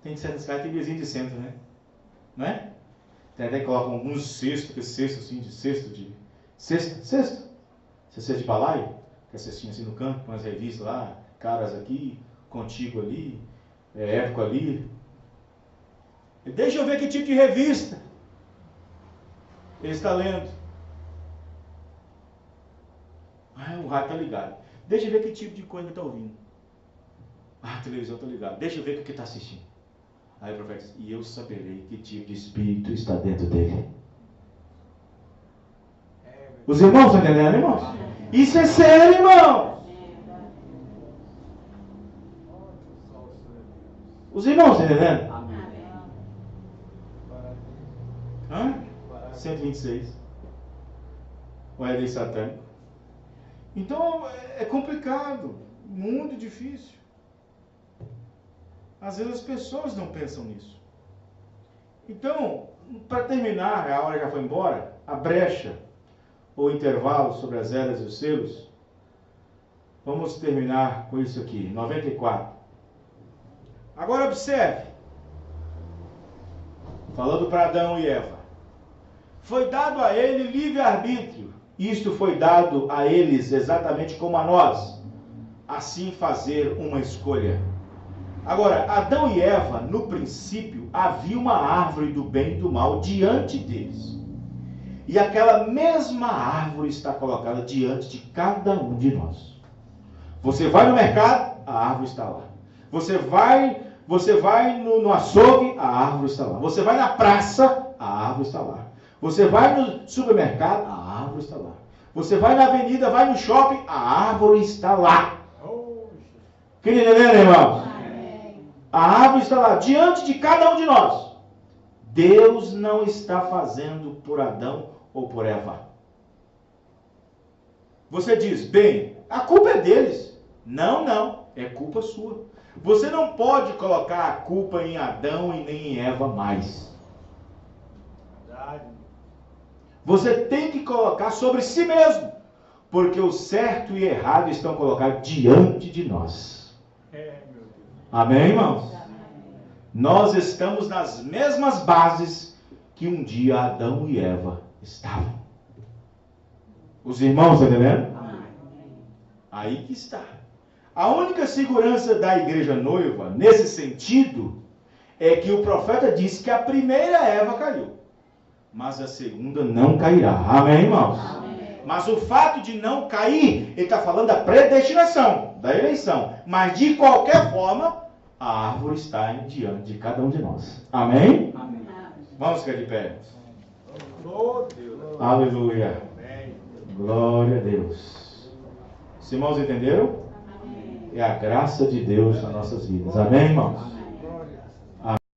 Tem certas casas que tem mesinha de centro, né? Não é? Tem até que colocam alguns cestos, que cesto assim, de cesto de... Cesto? Você cesto de balaio? com a cestinha assim no canto, com as revistas lá, caras aqui, contigo ali, época ali. Deixa eu ver que tipo de revista ele está lendo. O rádio está ligado. Deixa eu ver que tipo de coisa ele está ouvindo. A televisão está ligada. Deixa eu ver o que está assistindo. Aí o profeta diz, e eu saberei que tipo de espírito está dentro dele. Os irmãos estão entendendo, irmãos? Isso é sério, irmão. Os irmãos estão entendendo? Hã? 126. O Éden satânico. Então, é complicado. Muito difícil. Às vezes as pessoas não pensam nisso. Então, para terminar, a hora já foi embora, a brecha, ou intervalo sobre as eras e os selos, vamos terminar com isso aqui, 94. Agora observe, falando para Adão e Eva, foi dado a ele livre-arbítrio, isto foi dado a eles exatamente como a nós, assim fazer uma escolha. Agora, Adão e Eva, no princípio, havia uma árvore do bem e do mal diante deles. E aquela mesma árvore está colocada diante de cada um de nós. Você vai no mercado, a árvore está lá. Você vai no açougue, a árvore está lá. Você vai na praça, a árvore está lá. Você vai no supermercado, a árvore está lá. Você vai na avenida, vai no shopping, a árvore está lá. Quem está entendendo, irmãos? A árvore está lá, diante de cada um de nós. Deus não está fazendo por Adão ou por Eva. Você diz, bem, a culpa é deles. Não, é culpa sua. Você não pode colocar a culpa em Adão e nem em Eva mais. Você tem que colocar sobre si mesmo, porque o certo e errado estão colocados diante de nós. Amém, irmãos? Nós estamos nas mesmas bases que um dia Adão e Eva estavam. Os irmãos, estão entendendo? Aí que está. A única segurança da igreja noiva, nesse sentido, é que o profeta disse que a primeira Eva caiu, mas a segunda não cairá. Amém, irmãos? Amém. Mas o fato de não cair, ele está falando da predestinação, da eleição. Mas de qualquer forma, a árvore está diante de cada um de nós. Amém? Amém. Vamos ficar de pé. Oh, Deus. Aleluia. Amém. Glória a Deus. Os irmãos entenderam? Amém. É a graça de Deus nas nossas vidas. Amém, irmãos?